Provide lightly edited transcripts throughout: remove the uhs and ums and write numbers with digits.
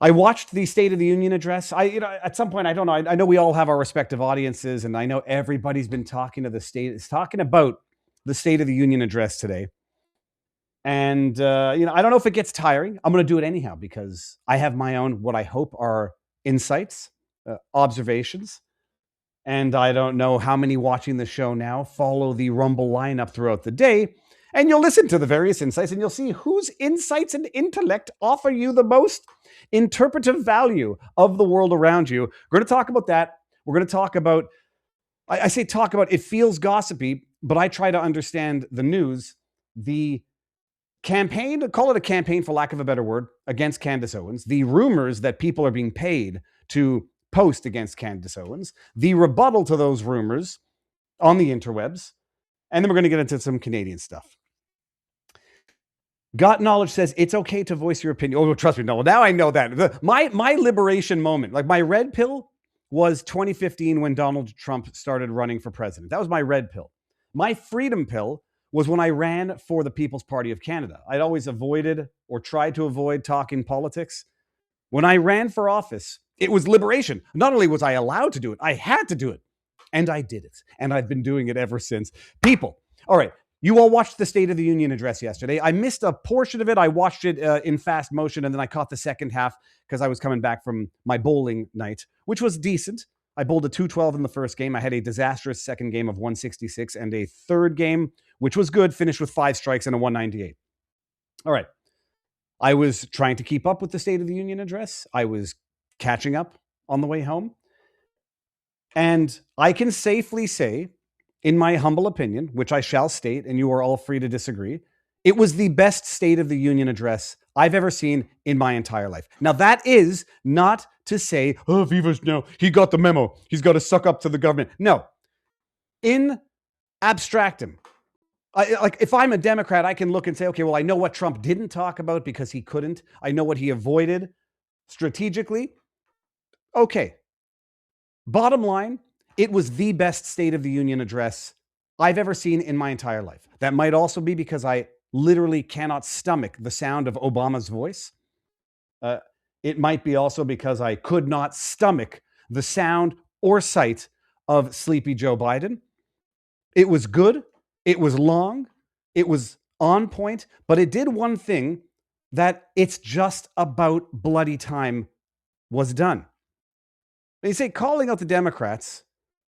I watched the State of the Union address. At some point, I don't know. I know we all have our respective audiences, and I know everybody's been talking about the State of the Union address today. And I don't know if it gets tiring. I'm going to do it anyhow because I have my own, what I hope are insights, observations. And I don't know how many watching the show now follow the Rumble lineup throughout the day. And you'll listen to the various insights and you'll see whose insights and intellect offer you the most interpretive value of the world around you. We're going to talk about that. We're going to talk about, I say talk about, it feels gossipy, but I try to understand the news, the campaign, call it a campaign for lack of a better word, against Candace Owens, the rumors that people are being paid to post against Candace Owens, the rebuttal to those rumors on the interwebs, and then we're going to get into some Canadian stuff. Got Knowledge says it's okay to voice your opinion. Oh, trust me, no. Now I know that. My liberation moment, like my red pill was 2015 when Donald Trump started running for president. That was my red pill. My freedom pill was when I ran for the People's Party of Canada. I'd always avoided or tried to avoid talking politics. When I ran for office, it was liberation. Not only was I allowed to do it, I had to do it. And I did it. And I've been doing it ever since. People, all right, you all watched the State of the Union address yesterday. I missed a portion of it. I watched it in fast motion, and then I caught the second half because I was coming back from my bowling night, which was decent. I bowled a 212 in the first game. I had a disastrous second game of 166 and a third game, which was good, finished with 5 strikes and a 198. All right. I was trying to keep up with the State of the Union address. I was catching up on the way home. And I can safely say, in my humble opinion, which I shall state, and you are all free to disagree, it was the best State of the Union address I've ever seen in my entire life. Now, that is not to say, oh, Viva's, no, he got the memo. He's got to suck up to the government. No. In abstractum, like if I'm a Democrat, I can look and say, okay, well, I know what Trump didn't talk about because he couldn't. I know what he avoided strategically. Okay. Bottom line, it was the best State of the Union address I've ever seen in my entire life. That might also be because I literally cannot stomach the sound of Obama's voice. It might be also because I could not stomach the sound or sight of sleepy Joe Biden. It was good. It was long. It was on point, but it did one thing that it's just about bloody time was done. They say calling out the Democrats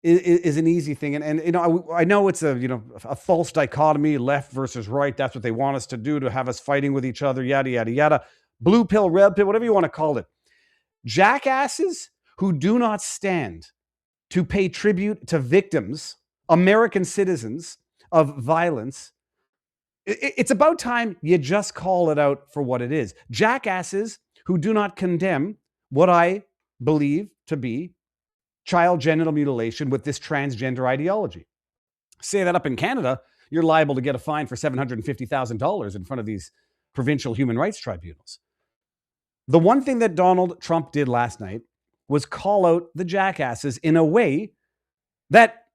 is an easy thing. And I know it's a false dichotomy, left versus right. That's what they want us to do, to have us fighting with each other, yada, yada, yada. Blue pill, red pill, whatever you want to call it. Jackasses who do not stand to pay tribute to victims, American citizens of violence. It's about time you just call it out for what it is. Jackasses who do not condemn what I believe to be child genital mutilation with this transgender ideology. Say that up in Canada, you're liable to get a fine for $750,000 in front of these provincial human rights tribunals. The one thing that Donald Trump did last night was call out the jackasses in a way that,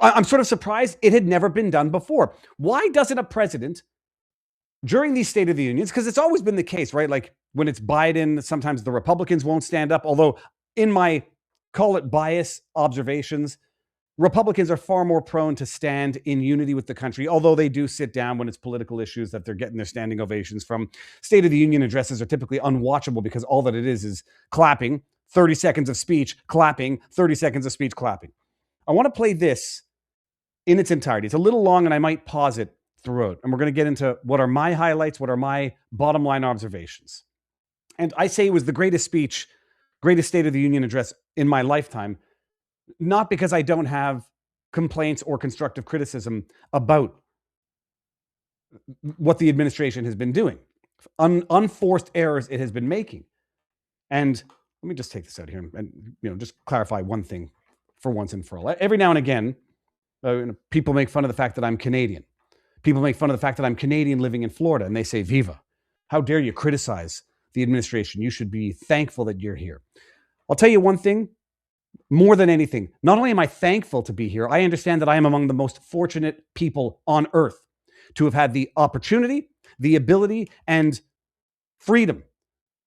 I'm sort of surprised it had never been done before. Why doesn't a president during these State of the Unions, because it's always been the case, right? Like when it's Biden, sometimes the Republicans won't stand up, although in my call it bias observations, Republicans are far more prone to stand in unity with the country, although they do sit down when it's political issues that they're getting their standing ovations from. State of the Union addresses are typically unwatchable because all that it is clapping, 30 seconds of speech, clapping, 30 seconds of speech, clapping. I want to play this in its entirety. It's a little long and I might pause it throughout. And we're going to get into what are my highlights, what are my bottom line observations. And I say it was the greatest speech, greatest State of the Union address in my lifetime, not because I don't have complaints or constructive criticism about what the administration has been doing, unforced errors it has been making. And let me just take this out here and just clarify one thing for once and for all. Every now and again, people make fun of the fact that I'm Canadian. People make fun of the fact that I'm Canadian living in Florida, and they say, Viva, how dare you criticize the administration? You should be thankful that you're here. I'll tell you one thing, more than anything, not only am I thankful to be here, I understand that I am among the most fortunate people on earth to have had the opportunity, the ability, and freedom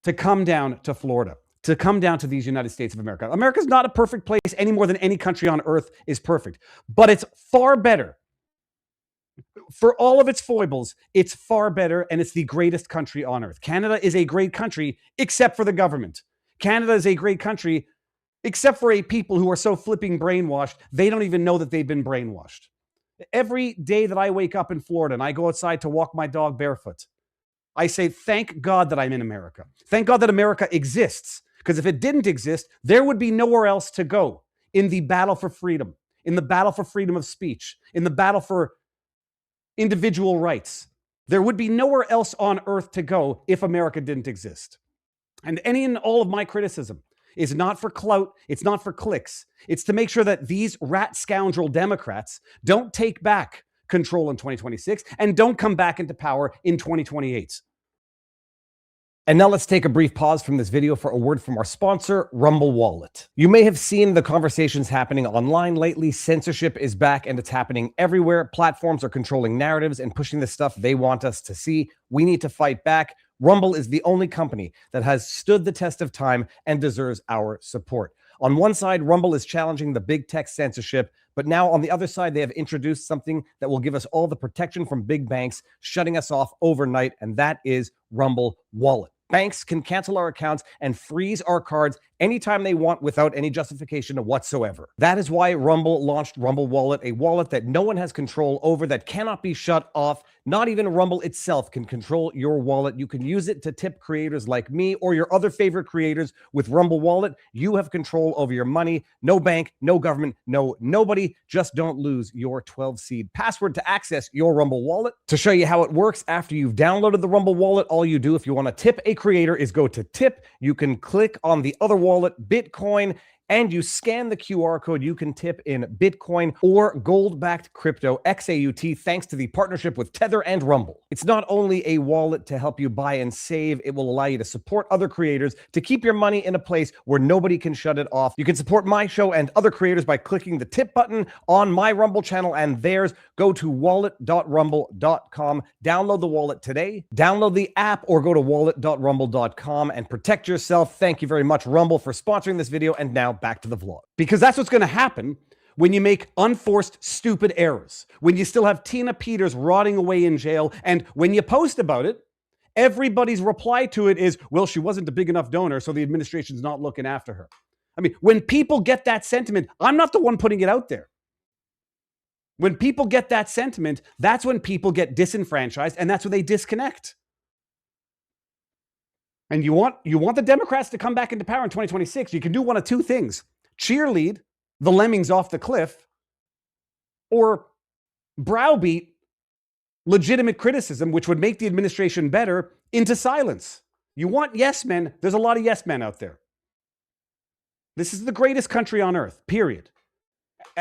to come down to Florida, to come down to these United States of America. America's not a perfect place any more than any country on earth is perfect, but it's far better. For all of its foibles, it's far better, and it's the greatest country on earth. Canada is a great country, except for the government. Canada is a great country, except for a people who are so flipping brainwashed, they don't even know that they've been brainwashed. Every day that I wake up in Florida and I go outside to walk my dog barefoot, I say, thank God that I'm in America. Thank God that America exists. Because if it didn't exist, there would be nowhere else to go in the battle for freedom, in the battle for freedom of speech, in the battle for individual rights. There would be nowhere else on earth to go if America didn't exist. And any and all of my criticism is not for clout, it's not for clicks. It's to make sure that these rat scoundrel Democrats don't take back control in 2026 and don't come back into power in 2028. And now let's take a brief pause from this video for a word from our sponsor, Rumble Wallet. You may have seen the conversations happening online lately. Censorship is back and it's happening everywhere. Platforms are controlling narratives and pushing the stuff they want us to see. We need to fight back. Rumble is the only company that has stood the test of time and deserves our support. On one side, Rumble is challenging the big tech censorship, but now on the other side, they have introduced something that will give us all the protection from big banks shutting us off overnight, and that is Rumble Wallet. Banks can cancel our accounts and freeze our cards anytime they want without any justification whatsoever. That is why Rumble launched Rumble Wallet, a wallet that no one has control over, that cannot be shut off. Not even Rumble itself can control your wallet. You can use it to tip creators like me or your other favorite creators. With Rumble Wallet, you have control over your money. No bank, no government, no nobody. Just don't lose your 12-seed password to access your Rumble Wallet. To show you how it works, after you've downloaded the Rumble Wallet, all you do if you want to tip a creator is go to tip. You can click on the other wallet, Bitcoin, and you scan the QR code. You can tip in Bitcoin or gold-backed crypto, XAUT, thanks to the partnership with Tether and Rumble. It's not only a wallet to help you buy and save, it will allow you to support other creators, to keep your money in a place where nobody can shut it off. You can support my show and other creators by clicking the tip button on my Rumble channel and theirs. Go to wallet.rumble.com. Download the wallet today. Download the app or go to wallet.rumble.com and protect yourself. Thank you very much, Rumble, for sponsoring this video. And now back to the vlog. Because that's what's going to happen when you make unforced, stupid errors. When you still have Tina Peters rotting away in jail, and when you post about it, everybody's reply to it is, well, she wasn't a big enough donor, so the administration's not looking after her. I mean, when people get that sentiment, I'm not the one putting it out there. When people get that sentiment, that's when people get disenfranchised, and that's when they disconnect. And you want the Democrats to come back into power in 2026, you can do one of two things: cheerlead the lemmings off the cliff, or browbeat legitimate criticism, which would make the administration better, into silence. You want yes men. There's a lot of yes men out there. This is the greatest country on earth, period.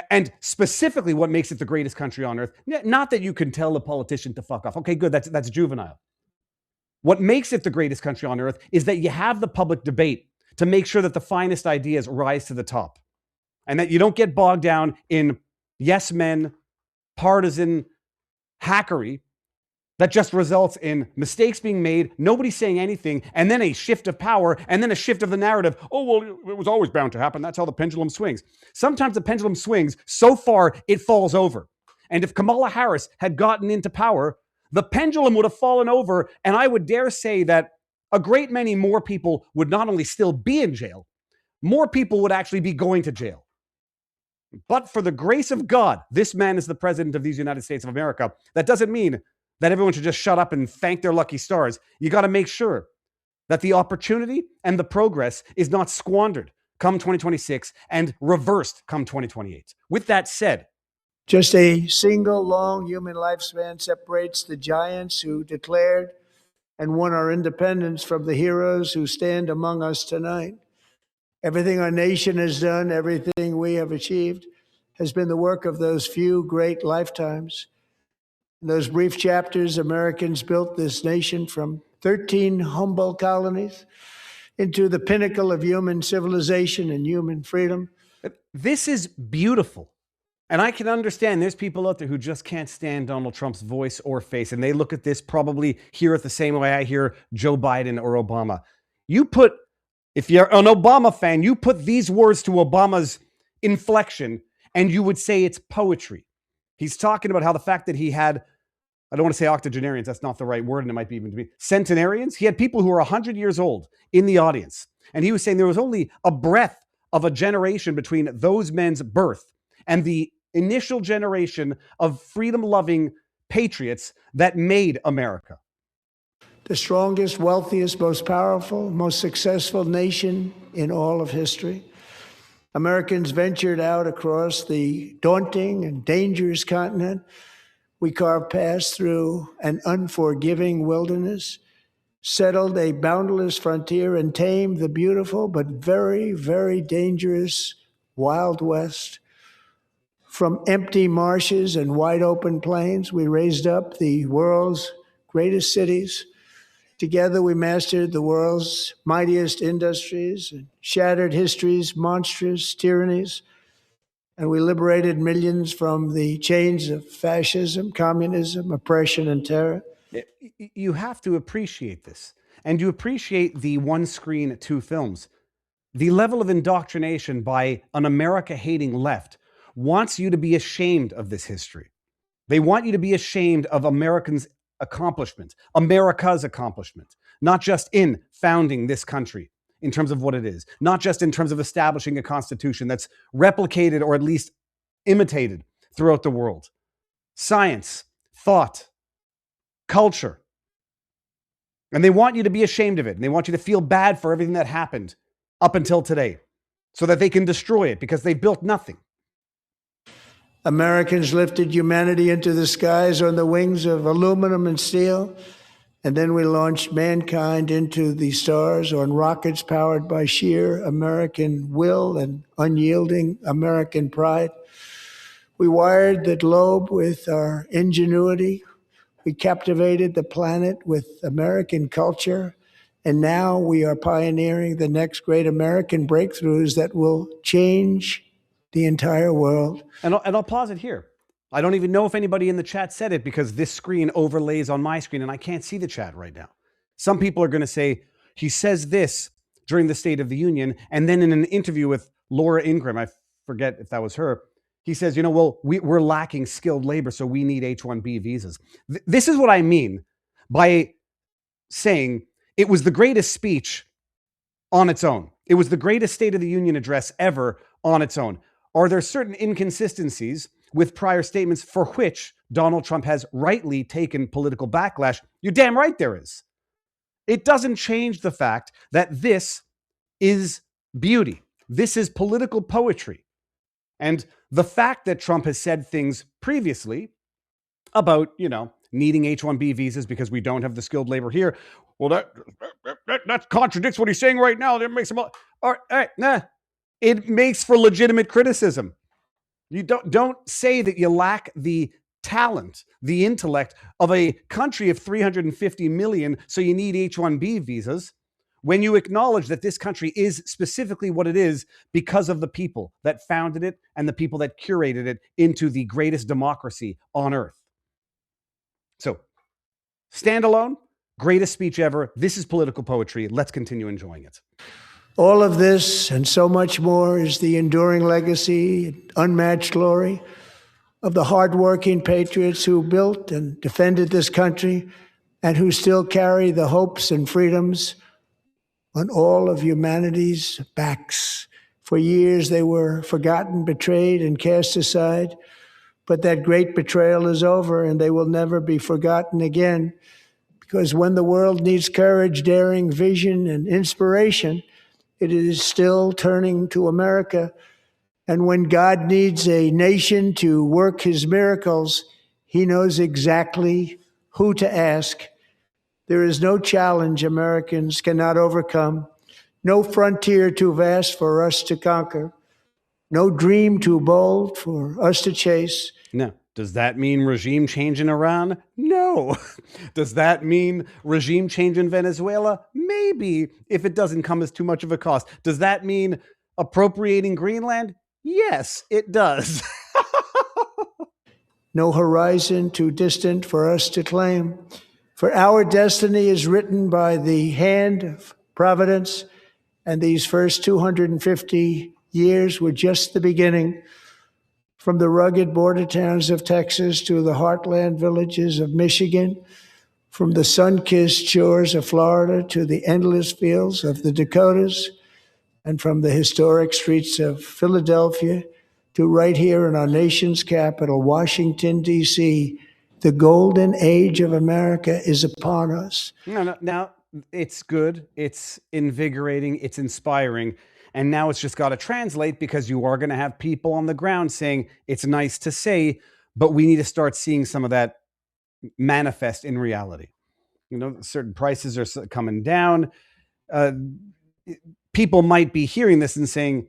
And specifically what makes it the greatest country on earth, not that you can tell a politician to fuck off. Okay, good, that's juvenile. What makes it the greatest country on earth is that you have the public debate to make sure that the finest ideas rise to the top, and that you don't get bogged down in yes men, partisan hackery that just results in mistakes being made, nobody saying anything, and then a shift of power, and then a shift of the narrative. Oh, well, it was always bound to happen. That's how the pendulum swings. Sometimes the pendulum swings so far it falls over. And if Kamala Harris had gotten into power, the pendulum would have fallen over, and I would dare say that a great many more people would not only still be in jail, more people would actually be going to jail. But for the grace of God, this man is the president of these United States of America. That doesn't mean that everyone should just shut up and thank their lucky stars. You got to make sure that the opportunity and the progress is not squandered come 2026 and reversed come 2028. With that said, just a single long human lifespan separates the giants who declared and won our independence from the heroes who stand among us tonight. Everything our nation has done, everything we have achieved, has been the work of those few great lifetimes. In those brief chapters, Americans built this nation from 13 humble colonies into the pinnacle of human civilization and human freedom. This is beautiful. And I can understand there's people out there who just can't stand Donald Trump's voice or face, and they look at this, probably hear it the same way I hear Joe Biden or Obama. If you're an Obama fan, you put these words to Obama's inflection and you would say it's poetry. He's talking about how the fact that he had, I don't want to say octogenarians, that's not the right word, and it might be even to be centenarians. He had people who were 100 years old in the audience. And he was saying there was only a breath of a generation between those men's birth and the initial generation of freedom-loving patriots that made America. The strongest, wealthiest, most powerful, most successful nation in all of history. Americans ventured out across the daunting and dangerous continent. We carved paths through an unforgiving wilderness, settled a boundless frontier, and tamed the beautiful but very, very dangerous Wild West. From empty marshes and wide open plains, we raised up the world's greatest cities. Together, we mastered the world's mightiest industries and shattered history's monstrous tyrannies. And we liberated millions from the chains of fascism, communism, oppression, and terror. You have to appreciate this. And you appreciate the one screen, two films. The level of indoctrination by an America-hating left wants you to be ashamed of this history. They want you to be ashamed of Americans' accomplishment, America's accomplishment, not just in founding this country in terms of what it is, not just in terms of establishing a constitution that's replicated or at least imitated throughout the world. Science, thought, culture. And they want you to be ashamed of it. And they want you to feel bad for everything that happened up until today so that they can destroy it because they built nothing. Americans lifted humanity into the skies on the wings of aluminum and steel, and then we launched mankind into the stars on rockets powered by sheer American will and unyielding American pride. We wired the globe with our ingenuity. We captivated the planet with American culture, and now we are pioneering the next great American breakthroughs that will change the entire world. And I'll pause it here. I don't even know if anybody in the chat said it because this screen overlays on my screen and I can't see the chat right now. Some people are going to say, he says this during the State of the Union, and then in an interview with Laura Ingraham, I forget if that was her, he says, well, we're lacking skilled labor, so we need H-1B visas. This is what I mean by saying it was the greatest speech on its own. It was the greatest State of the Union address ever on its own. Are there certain inconsistencies with prior statements for which Donald Trump has rightly taken political backlash? You're damn right there is. It doesn't change the fact that this is beauty. This is political poetry. And the fact that Trump has said things previously about, needing H-1B visas because we don't have the skilled labor here, well, that contradicts what he's saying right now. That makes him It makes for legitimate criticism. You don't say that you lack the talent, the intellect of a country of 350 million, so you need H-1B visas, when you acknowledge that this country is specifically what it is because of the people that founded it and the people that curated it into the greatest democracy on earth. So, standalone, greatest speech ever. This is political poetry. Let's continue enjoying it. All of this and so much more is the enduring legacy, unmatched glory of the hardworking patriots who built and defended this country and who still carry the hopes and freedoms on all of humanity's backs. For years, they were forgotten, betrayed, and cast aside. But that great betrayal is over, and they will never be forgotten again. Because when the world needs courage, daring, vision, and inspiration, it is still turning to America. And when God needs a nation to work his miracles, he knows exactly who to ask. There is no challenge Americans cannot overcome, no frontier too vast for us to conquer, no dream too bold for us to chase. No. Does that mean regime change in Iran? No. Does that mean regime change in Venezuela? Maybe, if it doesn't come as too much of a cost. Does that mean appropriating Greenland? Yes, it does. No horizon too distant for us to claim. For our destiny is written by the hand of providence, and these first 250 years were just the beginning. From the rugged border towns of Texas to the heartland villages of Michigan, from the sun-kissed shores of Florida to the endless fields of the Dakotas, and from the historic streets of Philadelphia to right here in our nation's capital, Washington, D.C., the golden age of America is upon us. Now, it's good, it's invigorating, it's inspiring, and now it's just got to translate, because you are going to have people on the ground saying it's nice to say, but we need to start seeing some of that manifest in reality. You know, certain prices are coming down. People might be hearing this and saying,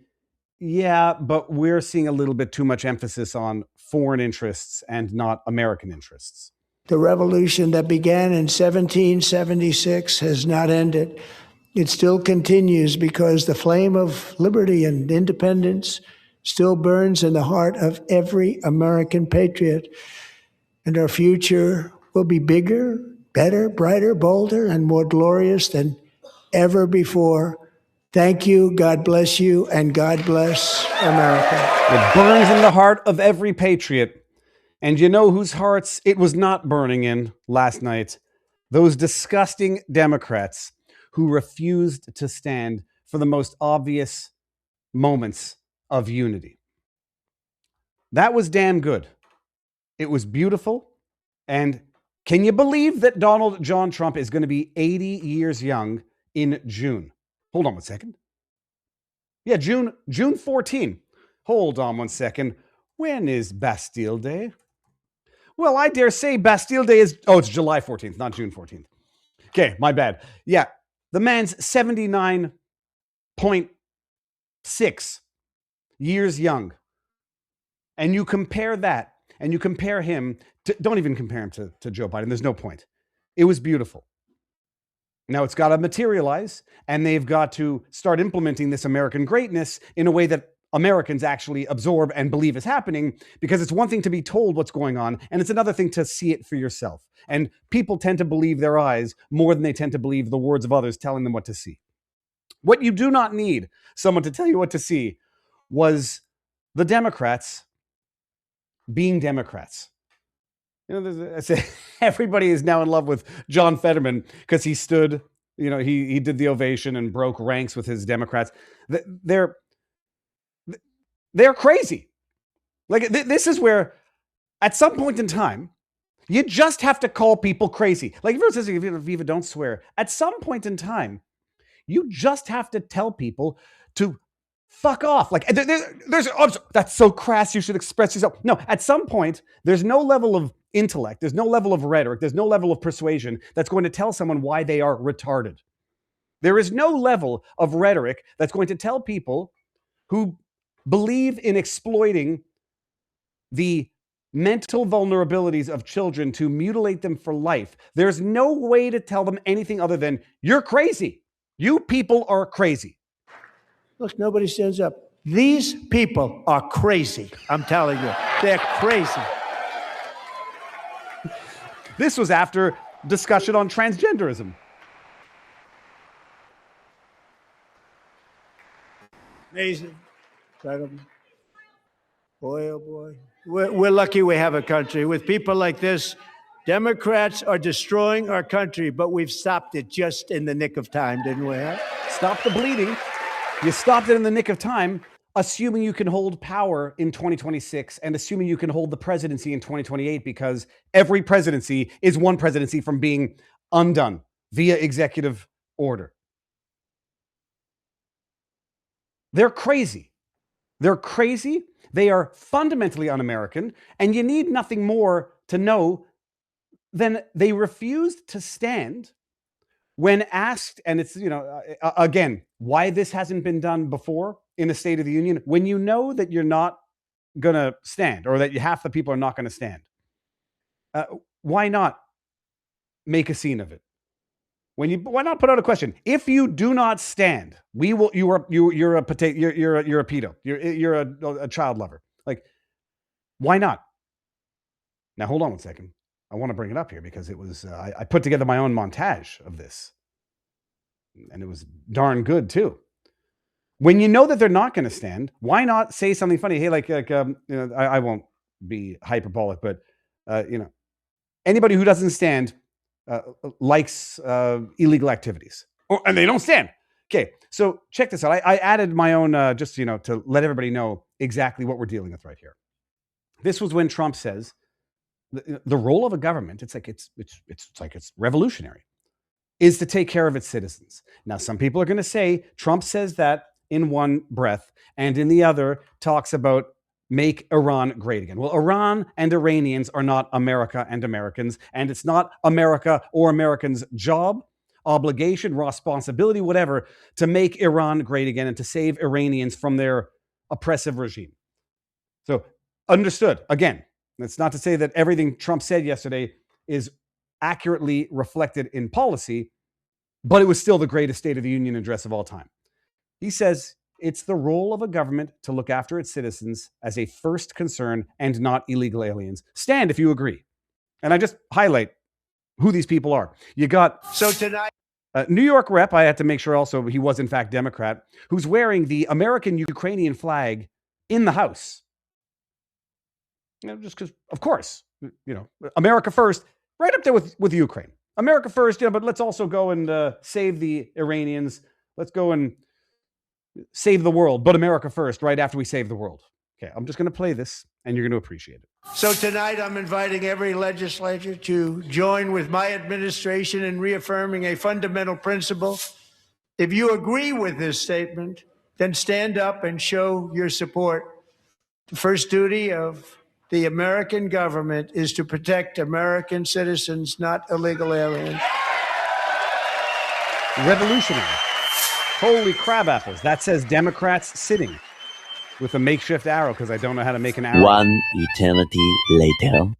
yeah, but we're seeing a little bit too much emphasis on foreign interests and not American interests. The revolution that began in 1776 has not ended. It still continues because the flame of liberty and independence still burns in the heart of every American patriot. And our future will be bigger, better, brighter, bolder, and more glorious than ever before. Thank you, God bless you, and God bless America. It burns in the heart of every patriot. And you know whose hearts it was not burning in last night? Those disgusting Democrats who refused to stand for the most obvious moments of unity. That was damn good. It was beautiful. And can you believe that Donald John Trump is going to be 80 years young in June? Hold on one second. Yeah, June 14. Hold on one second. When is Bastille Day? Well, I dare say Bastille Day is... Oh, it's July 14th, not June 14th. Okay, my bad. Yeah, the man's 79.6 years young. And you compare that, and you compare him to... Don't even compare him to Joe Biden. There's no point. It was beautiful. Now it's got to materialize, and they've got to start implementing this American greatness in a way that Americans actually absorb and believe is happening, because it's one thing to be told what's going on, and it's another thing to see it for yourself. And people tend to believe their eyes more than they tend to believe the words of others telling them what to see. What you do not need someone to tell you what to see was the Democrats being Democrats. You know, I say everybody is now in love with John Fetterman because he stood, you know, he did the ovation and broke ranks with his Democrats. They're crazy. Like, this is where, at some point in time, you just have to call people crazy. Like, everyone says, Viva, don't swear. At some point in time, you just have to tell people to fuck off. Like, there's that's so crass, you should express yourself. No, at some point, there's no level of intellect, there's no level of rhetoric, there's no level of persuasion that's going to tell someone why they are retarded. There is no level of rhetoric that's going to tell people who believe in exploiting the mental vulnerabilities of children to mutilate them for life. There's no way to tell them anything other than, you're crazy. You people are crazy. Look, nobody stands up. These people are crazy. I'm telling you, they're crazy. This was after discussion on transgenderism. Amazing. Incredible. Boy, oh boy. We're lucky we have a country. With people like this, Democrats are destroying our country, but we've stopped it just in the nick of time, didn't we? Huh? Stop the bleeding. You stopped it in the nick of time, assuming you can hold power in 2026 and assuming you can hold the presidency in 2028, because every presidency is one presidency from being undone via executive order. They're crazy. They're crazy. They are fundamentally un-American, and you need nothing more to know than they refused to stand when asked, and it's, you know, again, why this hasn't been done before in a State of the Union, when you know that you're not going to stand, or that half the people are not going to stand. Why not make a scene of it? Why not put out a question? If you do not stand, we will. You're a potato. You're a pedo. You're a child lover. Like, why not? Now hold on one second. I want to bring it up here because it was. I put together my own montage of this. And it was darn good too. When you know that they're not going to stand, why not say something funny? Hey, I won't be hyperbolic, but anybody who doesn't stand likes illegal activities, and they don't stand. Okay, so check this out. I added my own just to let everybody know exactly what we're dealing with right here. This was when Trump says the role of a government. It's revolutionary, is to take care of its citizens. Now, some people are going to say Trump says that in one breath, and in the other talks about make Iran great again. Well, Iran and Iranians are not America and Americans, and it's not America or Americans' job, obligation, responsibility, whatever, to make Iran great again and to save Iranians from their oppressive regime. So, understood. Again, that's not to say that everything Trump said yesterday is accurately reflected in policy, but it was still the greatest State of the Union address of all time. He says it's the role of a government to look after its citizens as a first concern and not illegal aliens. Stand if you agree. And I just highlight who these people are. You got tonight, New York rep, I had to make sure also he was in fact Democrat, who's wearing the American-Ukrainian flag in the House. Just because, of course, America first, right up there with Ukraine. America first, but let's also go and save the Iranians. Let's go and save the world, but America first, right after we save the world. Okay, I'm just going to play this, and you're going to appreciate it. So tonight, I'm inviting every legislator to join with my administration in reaffirming a fundamental principle. If you agree with this statement, then stand up and show your support. The first duty of the American government is to protect American citizens, not illegal aliens. Revolutionary. Holy crab apples. That says Democrats sitting with a makeshift arrow because I don't know how to make an arrow. One eternity later.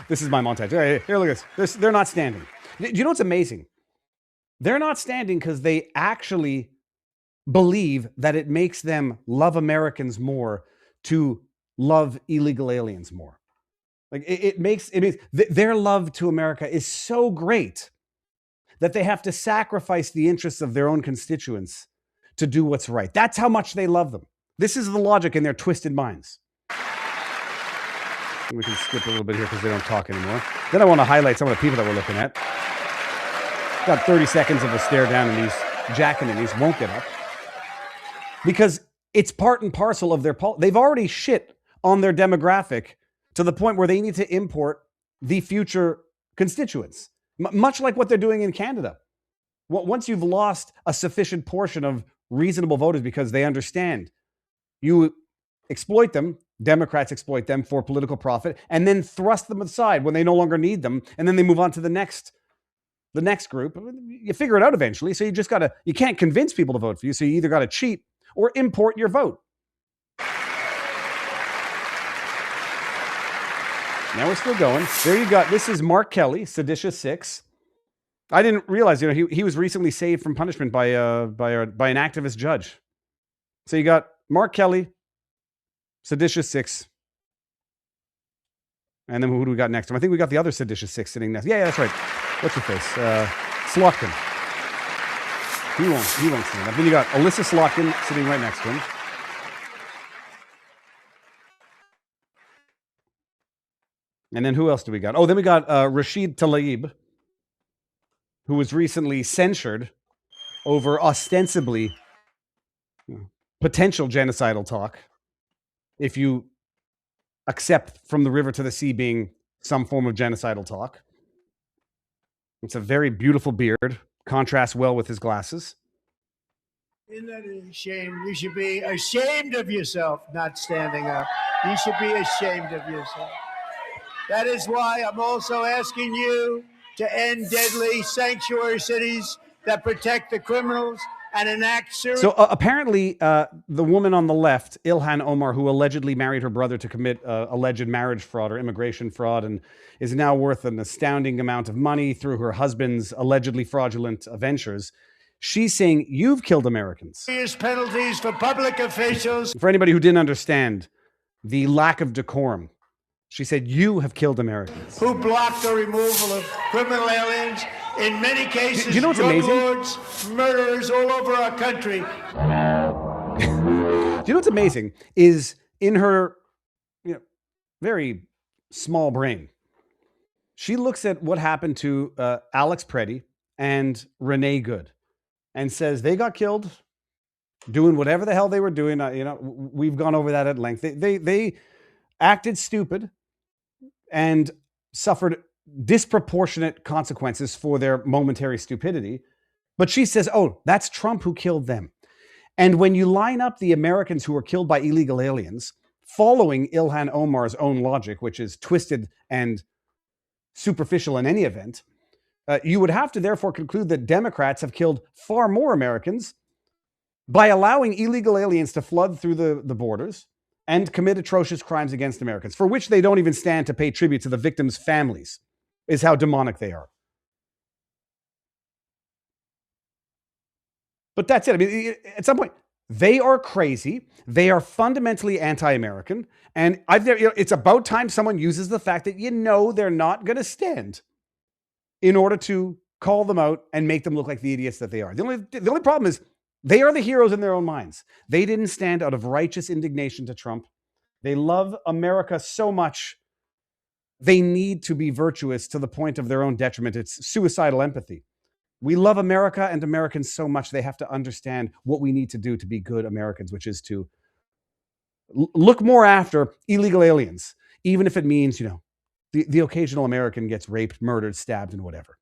This is my montage. Here, look at this. They're not standing. Do you know what's amazing? They're not standing because they actually believe that it makes them love Americans more to love illegal aliens more. Like it makes their love to America is so great that they have to sacrifice the interests of their own constituents to do what's right. That's how much they love them. This is the logic in their twisted minds. We can skip a little bit here because they don't talk anymore. Then I want to highlight some of the people that we're looking at. Got 30 seconds of a stare down, and these Jack and these won't get up. Because it's part and parcel of their they've already shit on their demographic to the point where they need to import the future constituents. Much like what they're doing in Canada. Once you've lost a sufficient portion of reasonable voters because they understand, you exploit them, Democrats exploit them for political profit, and then thrust them aside when they no longer need them, and then they move on to the next group. You figure it out eventually, so you can't convince people to vote for you, so you either got to cheat or import your vote. Now we're still going. There you got. This is Mark Kelly, Seditious 6. I didn't realize, he was recently saved from punishment by an activist judge. So you got Mark Kelly, Seditious 6. And then who do we got next? I think we got the other Seditious 6 sitting next. Yeah, that's right. What's your face? Slotkin. He won't stand up. Then you got Alyssa Slotkin sitting right next to him. And then who else do we got? Oh, then we got Rashid Tlaib, who was recently censured over ostensibly potential genocidal talk. If you accept from the river to the sea being some form of genocidal talk. It's a very beautiful beard, contrasts well with his glasses. Isn't that a shame? You should be ashamed of yourself not standing up. You should be ashamed of yourself. That is why I'm also asking you to end deadly sanctuary cities that protect the criminals and enact serious... So apparently the woman on the left, Ilhan Omar, who allegedly married her brother to commit alleged marriage fraud or immigration fraud and is now worth an astounding amount of money through her husband's allegedly fraudulent ventures, she's saying, you've killed Americans. Serious penalties for public officials. For anybody who didn't understand the lack of decorum She said, you have killed Americans. Who blocked the removal of criminal aliens, in many cases, Do you know what's drug amazing? lords, murderers all over our country. Do you know what's amazing is in her very small brain, she looks at what happened to Alex Preddy and Renee Good and says they got killed doing whatever the hell they were doing. We've gone over that at length. They acted stupid and suffered disproportionate consequences for their momentary stupidity. But she says, oh, that's Trump who killed them. And when you line up the Americans who were killed by illegal aliens, following Ilhan Omar's own logic, which is twisted and superficial in any event, you would have to therefore conclude that Democrats have killed far more Americans by allowing illegal aliens to flood through the borders and commit atrocious crimes against Americans, for which they don't even stand to pay tribute to the victims' families, is how demonic they are. But that's it. I mean, at some point, they are crazy. They are fundamentally anti-American. And it's about time someone uses the fact that they're not going to stand in order to call them out and make them look like the idiots that they are. The only problem is they are the heroes in their own minds. They didn't stand out of righteous indignation to Trump. They love America so much, they need to be virtuous to the point of their own detriment. It's suicidal empathy. We love America and Americans so much, they have to understand what we need to do to be good Americans, which is to look more after illegal aliens, even if it means, the occasional American gets raped, murdered, stabbed, and whatever.